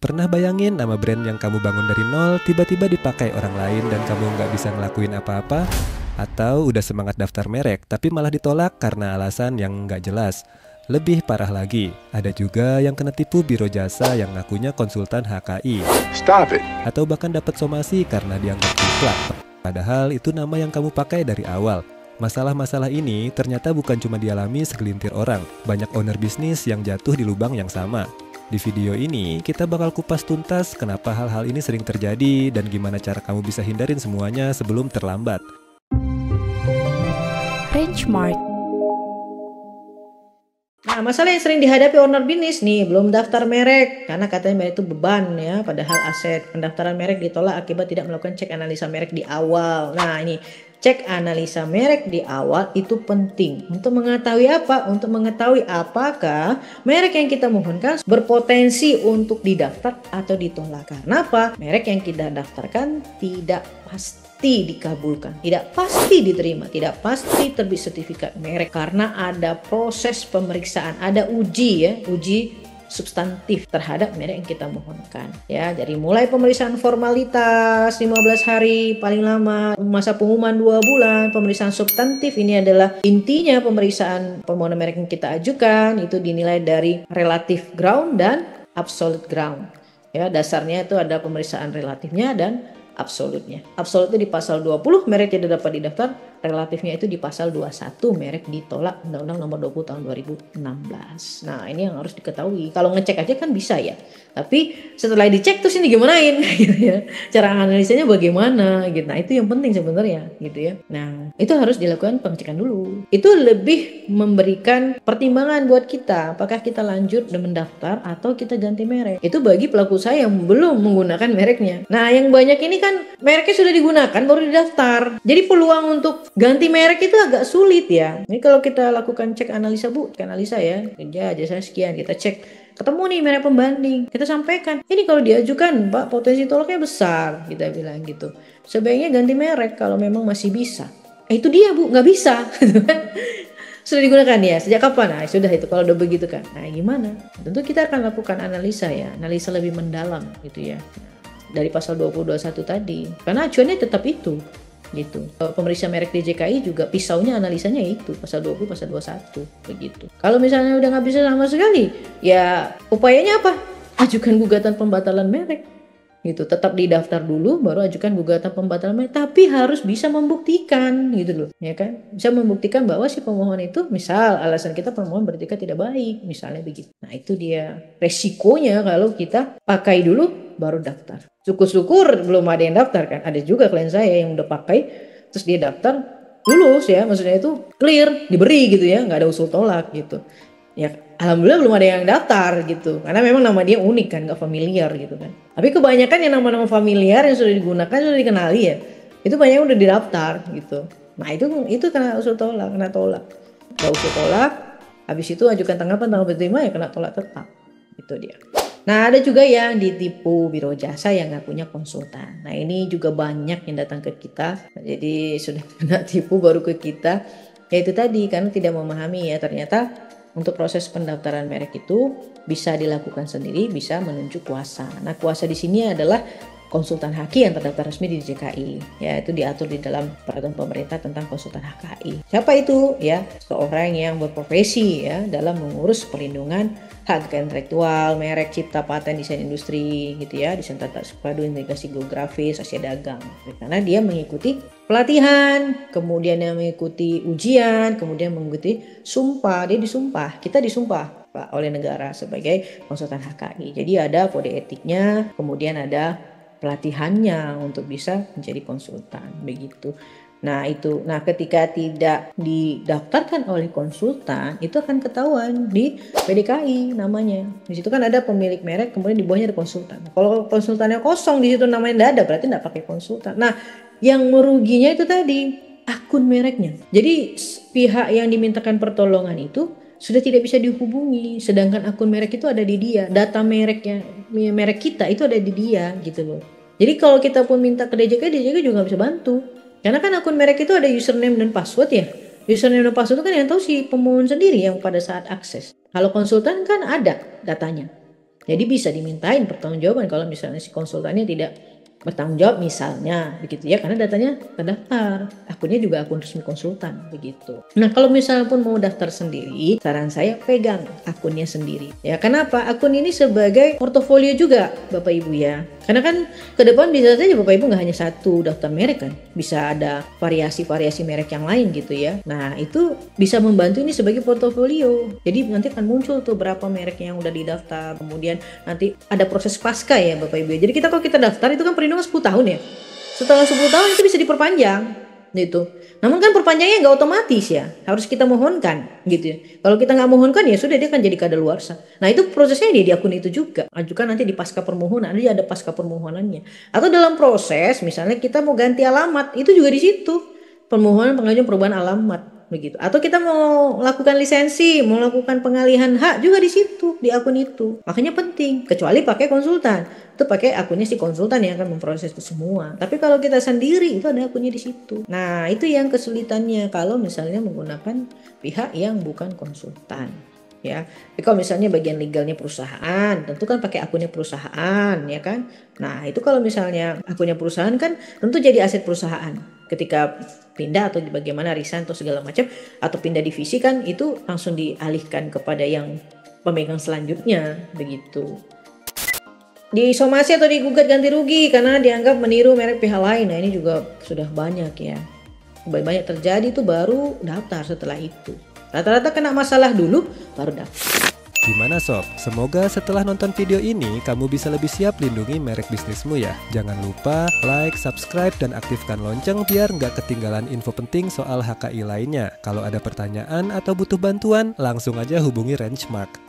Pernah bayangin nama brand yang kamu bangun dari nol tiba-tiba dipakai orang lain dan kamu nggak bisa ngelakuin apa-apa? Atau udah semangat daftar merek tapi malah ditolak karena alasan yang nggak jelas? Lebih parah lagi, ada juga yang kena tipu biro jasa yang ngakunya konsultan HKI. Stop it. Atau bahkan dapat somasi karena dianggap jiplak. Padahal itu nama yang kamu pakai dari awal. Masalah-masalah ini ternyata bukan cuma dialami segelintir orang. Banyak owner bisnis yang jatuh di lubang yang sama. Di video ini, kita bakal kupas tuntas kenapa hal-hal ini sering terjadi dan gimana cara kamu bisa hindarin semuanya sebelum terlambat. Benchmark. Nah, masalah yang sering dihadapi owner bisnis nih, belum daftar merek karena katanya merek itu beban ya, padahal aset. Pendaftaran merek ditolak akibat tidak melakukan cek analisa merek di awal. Nah, ini cek analisa merek di awal itu penting untuk mengetahui apa? Untuk mengetahui apakah merek yang kita mohonkan berpotensi untuk didaftar atau ditolak. Karena apa? Merek yang kita daftarkan tidak pasti dikabulkan, tidak pasti diterima, tidak pasti terbit sertifikat merek karena ada proses pemeriksaan, ada uji substantif terhadap merek yang kita mohonkan ya. Dari mulai pemeriksaan formalitas 15 hari paling lama, masa pengumuman 2 bulan, pemeriksaan substantif ini adalah intinya pemeriksaan permohonan merek yang kita ajukan itu dinilai dari relative ground dan absolute ground ya. Dasarnya itu ada pemeriksaan relatifnya dan absolutnya. Absolutnya di pasal 20 merek tidak dapat didaftar, relatifnya itu di pasal 21 merek ditolak Undang-Undang Nomor 20 tahun 2016. Nah, ini yang harus diketahui. Kalau ngecek aja kan bisa ya. Tapi setelah dicek terus ini gimanain gitu ya. Cara analisanya bagaimana gitu. Nah, itu yang penting sebenarnya gitu ya. Nah, itu harus dilakukan pengecekan dulu. Itu lebih memberikan pertimbangan buat kita apakah kita lanjut dan mendaftar atau kita ganti merek. Itu bagi pelaku usaha yang belum menggunakan mereknya. Nah, yang banyak ini kan mereknya sudah digunakan baru didaftar. Jadi peluang untuk ganti merek itu agak sulit ya. Ini kalau kita lakukan cek analisa cek analisa ya. Kerja jasa sekian, kita cek ketemu nih merek pembanding, kita sampaikan ini kalau diajukan Pak potensi tolaknya besar, kita bilang gitu. Sebaiknya ganti merek kalau memang masih bisa. Itu dia Bu, nggak bisa. Sudah digunakan ya, sejak kapan? Nah sudah itu kalau udah begitu kan. Nah gimana? Tentu kita akan lakukan analisa ya, analisa lebih mendalam gitu ya. Dari pasal 2021 tadi, karena acuannya tetap itu gitu. Pemeriksa merek DJKI juga pisaunya analisanya itu pasal 20 pasal 21 begitu. Kalau misalnya udah nggak bisa sama sekali ya upayanya apa? Ajukan gugatan pembatalan merek gitu. Tetap didaftar dulu baru ajukan gugatan pembatalan merek, tapi harus bisa membuktikan gitu loh ya kan, bisa membuktikan bahwa si pemohon itu misal alasan kita pemohon beretikat tidak baik misalnya begitu. Nah itu dia resikonya kalau kita pakai dulu baru daftar. Syukur-syukur belum ada yang daftar kan. Ada juga klien saya yang udah pakai terus dia daftar lulus ya, maksudnya itu clear, diberi gitu ya, nggak ada usul tolak gitu. Ya alhamdulillah belum ada yang daftar gitu. Karena memang nama dia unik kan, nggak familiar gitu kan. Tapi kebanyakan yang nama-nama familiar yang sudah digunakan, sudah dikenali ya, itu banyak yang udah didaftar gitu. Nah itu kena usul tolak, kena tolak. Nggak usul tolak, habis itu ajukan tanggapan diterima ya kena tolak tetap. Itu dia. Nah ada juga yang ditipu biro jasa yang nggak punya konsultan. Nah ini juga banyak yang datang ke kita. Jadi sudah kena tipu baru ke kita. Ya itu tadi karena tidak memahami ya ternyata untuk proses pendaftaran merek itu bisa dilakukan sendiri, bisa menunjuk kuasa. Nah kuasa di sini adalah konsultan HKI yang terdaftar resmi di DJKI. Ya itu diatur di dalam peraturan pemerintah tentang konsultan HKI. Siapa itu? Ya seorang yang berprofesi ya dalam mengurus perlindungan hak kekayaan intelektual, merek, cipta, paten, desain industri gitu ya, desain tata padu, integrasi geografis, Asia dagang. Karena dia mengikuti pelatihan, kemudian dia mengikuti ujian, kemudian mengikuti sumpah, dia disumpah, kita disumpah Pak oleh negara sebagai konsultan HKI. Jadi ada kode etiknya, kemudian ada pelatihannya untuk bisa menjadi konsultan begitu. Nah itu, ketika tidak didaftarkan oleh konsultan itu akan ketahuan di PDKI namanya. Di situ kan ada pemilik merek, kemudian di bawahnya ada konsultan. Kalau konsultannya kosong di situ namanya tidak ada, berarti tidak pakai konsultan. Nah yang meruginya itu tadi akun mereknya. Jadi pihak yang dimintakan pertolongan itu sudah tidak bisa dihubungi, sedangkan akun merek itu ada di dia, data mereknya, merek kita itu ada di dia gitu loh. Jadi kalau kita pun minta ke DJK juga nggak bisa bantu, karena kan akun merek itu ada username dan password ya. Username dan password itu kan yang tahu si pemohon sendiri yang pada saat akses. Kalau konsultan kan ada datanya, Jadi bisa dimintain pertanggungjawaban kalau misalnya si konsultannya tidak bertanggung jawab misalnya begitu ya, karena datanya terdaftar, akunnya juga akun resmi konsultan begitu. Nah kalau misalnya pun mau daftar sendiri, saran saya pegang akunnya sendiri ya. Kenapa? Akun ini sebagai portofolio juga Bapak Ibu ya, karena kan ke depan bisa saja Bapak Ibu nggak hanya satu daftar merek kan, bisa ada variasi-variasi merek yang lain gitu ya. Nah itu bisa membantu ini sebagai portofolio, jadi nanti akan muncul tuh berapa merek yang udah didaftar, kemudian nanti ada proses pasca ya Bapak Ibu. Jadi kalau kita daftar itu kan perlindungan 10 tahun ya. Setelah 10 tahun itu bisa diperpanjang gitu. Namun kan perpanjangnya nggak otomatis ya, harus kita mohonkan gitu ya. Kalau kita nggak mohonkan ya sudah, dia akan jadi kadaluarsa. Nah itu prosesnya dia di akun itu juga. Ajukan nanti di pasca permohonan, dia ada pasca permohonannya. Atau dalam proses misalnya kita mau ganti alamat, itu juga di situ. Permohonan pengajuan perubahan alamat begitu. Atau kita mau lakukan lisensi, mau lakukan pengalihan hak juga di situ, di akun itu. Makanya penting, kecuali pakai konsultan. Itu pakai akunnya si konsultan yang akan memproses itu semua. Tapi kalau kita sendiri itu ada akunnya di situ. Nah, itu yang kesulitannya kalau misalnya menggunakan pihak yang bukan konsultan. Ya, tapi kalau misalnya bagian legalnya perusahaan, tentu kan pakai akunnya perusahaan, ya kan? Nah, itu kalau misalnya akunnya perusahaan kan tentu jadi aset perusahaan. Ketika pindah atau bagaimana resign atau segala macam atau pindah divisi kan itu langsung dialihkan kepada yang pemegang selanjutnya begitu. Disomasi atau digugat ganti rugi karena dianggap meniru merek pihak lain. Nah, ini juga sudah banyak ya. Banyak terjadi tuh baru daftar setelah itu. Rata-rata kena masalah dulu baru daftar. Gimana sob? Semoga setelah nonton video ini kamu bisa lebih siap lindungi merek bisnismu ya. Jangan lupa like, subscribe, dan aktifkan lonceng biar nggak ketinggalan info penting soal HKI lainnya. Kalau ada pertanyaan atau butuh bantuan, langsung aja hubungi Rangemark.